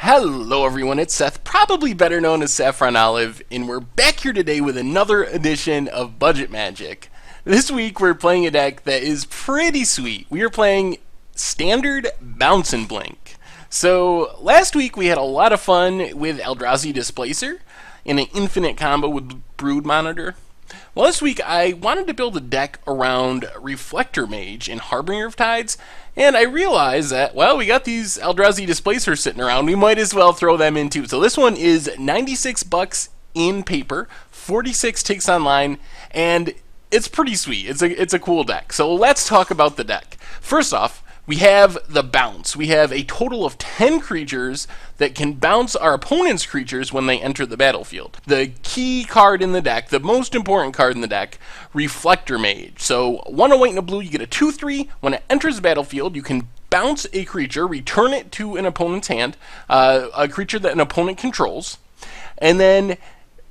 Hello everyone, it's Seth, probably better known as Saffron, and we're back here today with another edition of Budget Magic. This week we're playing a deck that is pretty sweet. We are playing Standard Bounce and Blink. So last week we had a lot of fun with Eldrazi Displacer in an infinite combo with Brood Monitor. Well, this week I wanted to build a deck around Reflector Mage and Harbinger of Tides, and I realized that, well, we got these Eldrazi Displacers sitting around, we might as well throw them in too. So this one is $96 in paper, 46 ticks online, and it's pretty sweet. It's a cool deck. So let's talk about the deck. First off, we have the bounce. We have a total of 10 creatures that can bounce our opponent's creatures when they enter the battlefield. The key card in the deck, the most important card in the deck, Reflector Mage. So 1 white and a blue, you get a 2/3. When it enters the battlefield, you can bounce a creature, return it to an opponent's hand, a creature that an opponent controls, and then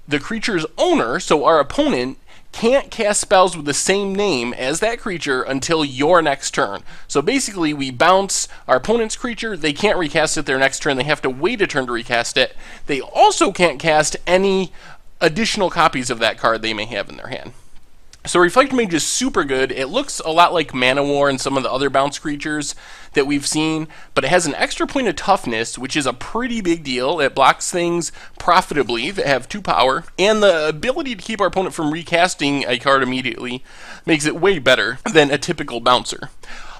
the creature's owner, so our opponent, can't cast spells with the same name as that creature until your next turn. So basically, we bounce our opponent's creature, they can't recast it their next turn, they have to wait a turn to recast it. They also can't cast any additional copies of that card they may have in their hand. So Reflector Mage is super good. It looks a lot like Mana War and some of the other bounce creatures that we've seen, but it has an extra point of toughness, which is a pretty big deal. It blocks things profitably that have 2 power, and the ability to keep our opponent from recasting a card immediately makes it way better than a typical bouncer.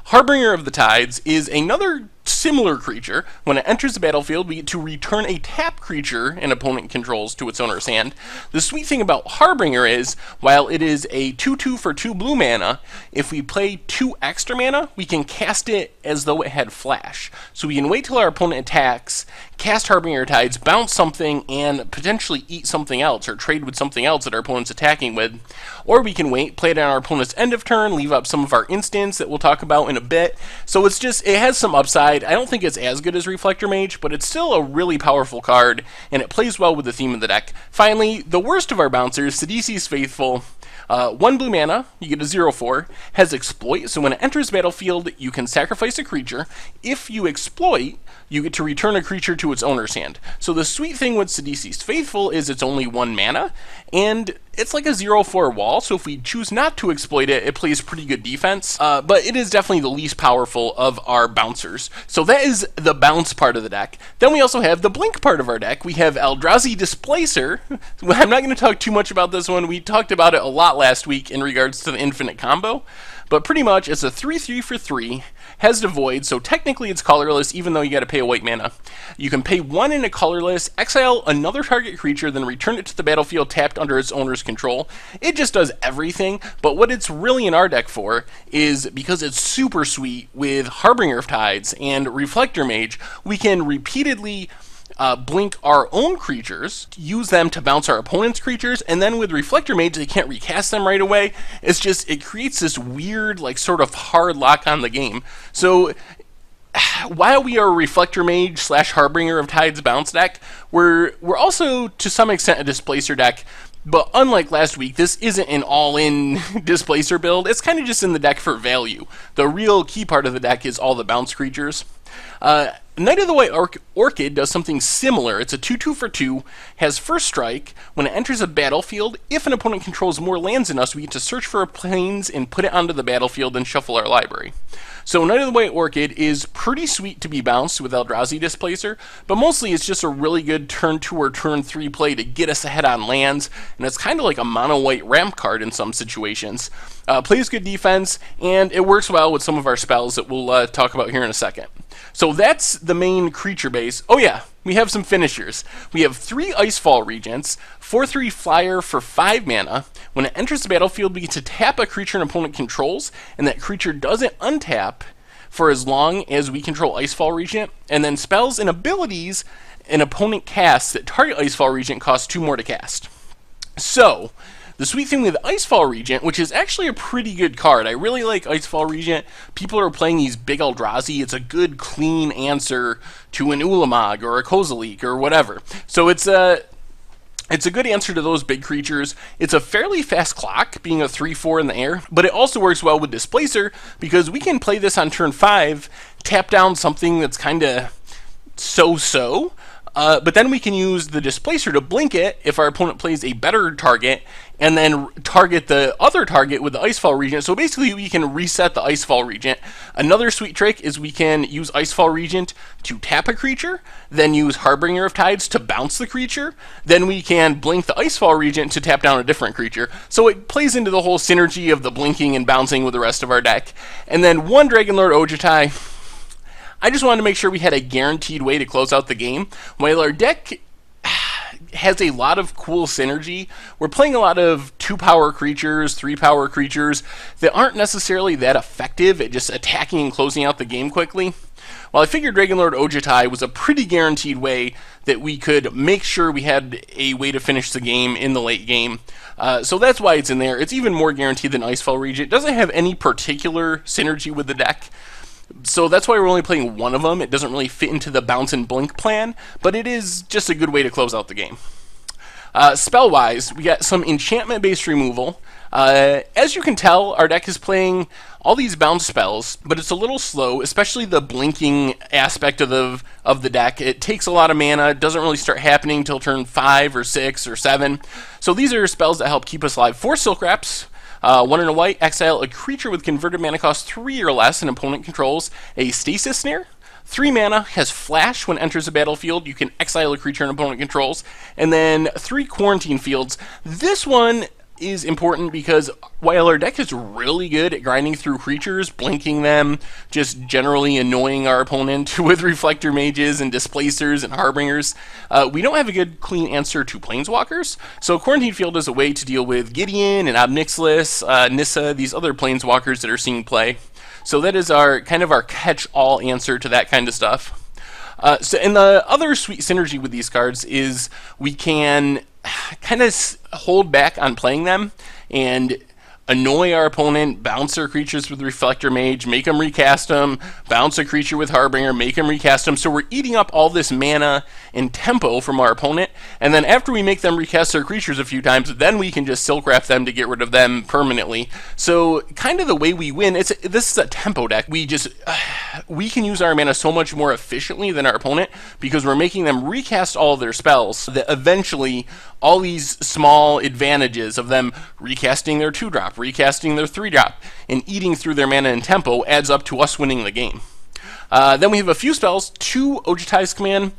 Harbinger of the Tides is another similar creature. When it enters the battlefield, we get to return a tap creature an opponent controls to its owner's hand. The sweet thing about Harbinger is, while it is a 2/2 for 2 blue mana, if we play 2 extra mana, we can cast it as though it had flash. So we can wait till our opponent attacks, cast Harbinger of Tides, bounce something, and potentially eat something else, or trade with something else that our opponent's attacking with. Or we can wait, play it on our opponent's end of turn, leave up some of our instants that we'll talk about in a bit. So it's just, it has some upside. I don't think it's as good as Reflector Mage, but it's still a really powerful card, and it plays well with the theme of the deck. Finally, the worst of our bouncers, Sidisi's Faithful. 1 blue mana, you get a 0/4, has Exploit, so when it enters the battlefield, you can sacrifice a creature. If you exploit, you get to return a creature to its owner's hand. So the sweet thing with Sidisi's Faithful is it's only 1 mana, and it's like a 0/4 wall, so if we choose not to exploit it, it plays pretty good defense, but it is definitely the least powerful of our bouncers. So that is the bounce part of the deck. Then we also have the blink part of our deck. We have Eldrazi Displacer. I'm not going to talk too much about this one. We talked about it a lot last week in regards to the infinite combo, but pretty much it's a 3/3 for 3, has Devoid, so technically it's colorless even though you got to pay a white mana. You can pay 1 in a colorless, exile another target creature, then return it to the battlefield tapped under its owner's control. It just does everything, but what it's really in our deck for is, because it's super sweet with Harbinger of Tides and Reflector Mage, we can repeatedly blink our own creatures, use them to bounce our opponent's creatures, and then with Reflector Mage, they can't recast them right away. It's just, it creates this weird, like, sort of hard lock on the game. So while we are a Reflector Mage / Harbinger of Tides bounce deck, we're also, to some extent, a Displacer deck. But unlike last week, this isn't an all-in Displacer build. It's kind of just in the deck for value. The real key part of the deck is all the bounce creatures. Knight of the White Orchid does something similar. It's a 2/2 for 2, has First Strike. When it enters a battlefield, if an opponent controls more lands than us, we get to search for planes and put it onto the battlefield and shuffle our library. So Knight of the White Orchid is pretty sweet to be bounced with Eldrazi Displacer, but mostly it's just a really good turn 2 or turn 3 play to get us ahead on lands, and it's kind of like a mono-white ramp card in some situations. Plays good defense, and it works well with some of our spells that we'll talk about here in a second. So that's the main creature base. Oh yeah, we have some finishers. We have 3 Icefall Regents, 4/3 flyer for 5 mana. When it enters the battlefield, we get to tap a creature an opponent controls, and that creature doesn't untap for as long as we control Icefall Regent, and then spells and abilities an opponent casts that target Icefall Regent cost 2 more to cast. So the sweet thing with Icefall Regent, which is actually a pretty good card, I really like Icefall Regent. People are playing these big Eldrazi. It's a good, clean answer to an Ulamog or a Kozilek or whatever. So it's a good answer to those big creatures. It's a fairly fast clock, being a 3/4 in the air, but it also works well with Displacer because we can play this on turn 5, tap down something that's kind of so-so, But then we can use the displacer to blink it if our opponent plays a better target, and then target the other target with the Icefall Regent. So basically we can reset the Icefall Regent. Another sweet trick is we can use Icefall Regent to tap a creature, then use Harbinger of Tides to bounce the creature, then we can blink the Icefall Regent to tap down a different creature. So it plays into the whole synergy of the blinking and bouncing with the rest of our deck. And then one Dragonlord Ojutai. I just wanted to make sure we had a guaranteed way to close out the game. While our deck has a lot of cool synergy, we're playing a lot of 2-power creatures, 3-power creatures that aren't necessarily that effective at just attacking and closing out the game quickly. Well, I figured Dragonlord Ojutai was a pretty guaranteed way that we could make sure we had a way to finish the game in the late game. So that's why it's in there. It's even more guaranteed than Icefall Regent. It doesn't have any particular synergy with the deck. So that's why we're only playing one of them. It doesn't really fit into the bounce and blink plan, but it is just a good way to close out the game. Spell-wise, we got some enchantment-based removal. As you can tell, our deck is playing all these bounce spells, but it's a little slow, especially the blinking aspect of the deck. It takes a lot of mana. It doesn't really start happening until turn 5 or 6 or 7. So these are spells that help keep us alive. 4 Silk Wraps. 1 and a white, exile a creature with converted mana cost 3 or less an opponent controls a stasis snare. 3 mana, has flash when enters the battlefield. You can exile a creature an opponent controls. And then 3 quarantine fields. This one is important because while our deck is really good at grinding through creatures, blinking them, just generally annoying our opponent with reflector mages and displacers and harbingers, we don't have a good clean answer to planeswalkers. So quarantine field is a way to deal with Gideon and Obnixilis, Nissa, these other planeswalkers that are seeing play. So that is our kind of our catch-all answer to that kind of stuff. And the other sweet synergy with these cards is we can kind of hold back on playing them and annoy our opponent, bounce their creatures with Reflector Mage, make them recast them, bounce a creature with Harbinger, make them recast them. So we're eating up all this mana and tempo from our opponent, and then after we make them recast their creatures a few times, then we can just Silk Wrap them to get rid of them permanently. So kind of the way we win, this is a tempo deck. We can use our mana so much more efficiently than our opponent because we're making them recast all of their spells that eventually all these small advantages of them recasting their 2-drop, recasting their 3-drop, and eating through their mana and tempo adds up to us winning the game. Then we have a few spells. 2 Ojutai's Command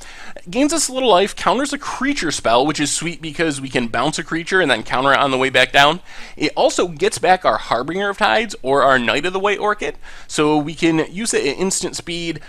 gains us a little life, counters a creature spell, which is sweet because we can bounce a creature and then counter it on the way back down. It also gets back our Harbinger of Tides or our Knight of the White Orchid, so we can use it at instant speed,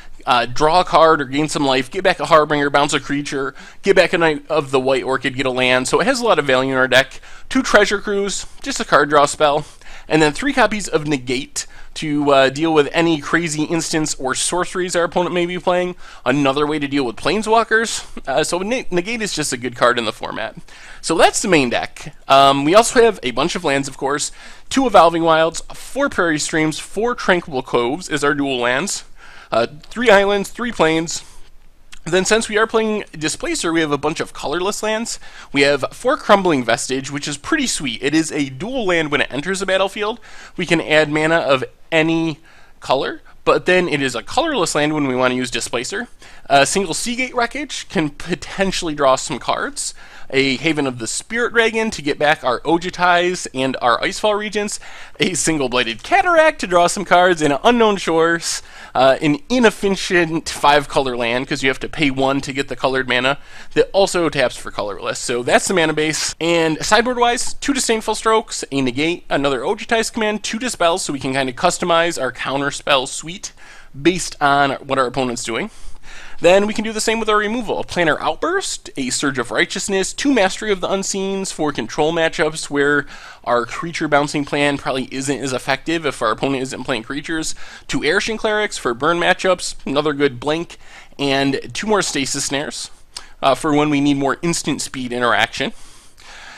draw a card or gain some life, get back a Harbinger, bounce a creature, get back a Knight of the White Orchid, get a land. So it has a lot of value in our deck. 2 Treasure Cruise, just a card draw spell. And then 3 copies of Negate to deal with any crazy instants or sorceries our opponent may be playing. Another way to deal with planeswalkers. So Negate is just a good card in the format. So that's the main deck. We also have a bunch of lands, of course. 2 Evolving Wilds, 4 Prairie Streams, 4 Tranquil Coves as our dual lands. 3 islands, 3 plains. Then since we are playing Displacer, we have a bunch of colorless lands. We have 4 Crumbling Vestige, which is pretty sweet. It is a dual land when it enters the battlefield. We can add mana of any color, but then it is a colorless land when we want to use Displacer. A single Seagate Wreckage can potentially draw some cards. A Haven of the Spirit Dragon to get back our Ojutais and our Icefall Regents. A Single Bladed Cataract to draw some cards. And Unknown Shores. An inefficient 5-color land because you have to pay 1 to get the colored mana that also taps for colorless. So that's the mana base. And sideboard-wise, 2 Disdainful Strokes, a Negate, another Ojutai's Command, 2 Dispels, so we can kind of customize our counter spell suite based on what our opponent's doing. Then we can do the same with our removal. A Planar Outburst, a Surge of Righteousness, 2 Mastery of the Unseens for control matchups where our creature bouncing plan probably isn't as effective if our opponent isn't playing creatures. 2 Aerishin Clerics for burn matchups, another good blink, and 2 more Stasis Snares for when we need more instant speed interaction.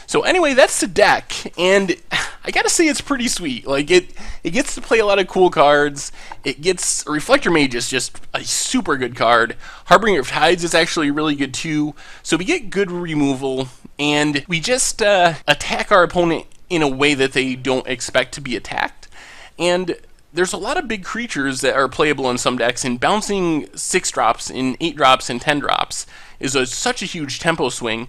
So anyway, that's the deck, and I gotta say it's pretty sweet. Like, it gets to play a lot of cool cards. It gets... Reflector Mage is just a super good card. Harbinger of Tides is actually really good too. So we get good removal, and we just attack our opponent in a way that they don't expect to be attacked. And there's a lot of big creatures that are playable in some decks, and bouncing 6 drops in 8 drops and 10 drops is such a huge tempo swing.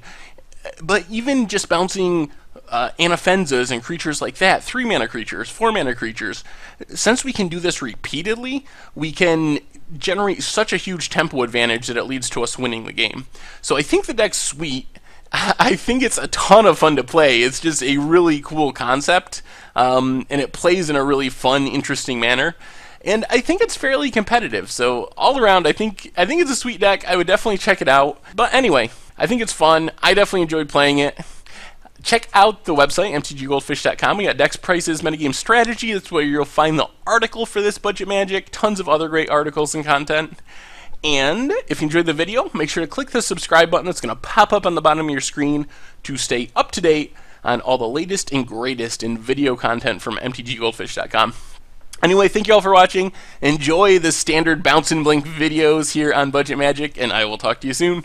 But even just bouncing Anafenzas and creatures like that, 3 mana creatures, 4 mana creatures, since we can do this repeatedly, we can generate such a huge tempo advantage that it leads to us winning the game. So I think the deck's sweet. I think it's a ton of fun to play. It's just a really cool concept, and it plays in a really fun, interesting manner. And I think it's fairly competitive. So all around, I think it's a sweet deck. I would definitely check it out. But anyway, I think it's fun. I definitely enjoyed playing it. Check out the website, mtggoldfish.com. We got decks, prices, metagame strategy. That's where you'll find the article for this Budget Magic. Tons of other great articles and content. And if you enjoyed the video, make sure to click the subscribe button that's going to pop up on the bottom of your screen to stay up to date on all the latest and greatest in video content from mtggoldfish.com. Anyway, thank you all for watching. Enjoy the standard bounce and blink videos here on Budget Magic, and I will talk to you soon.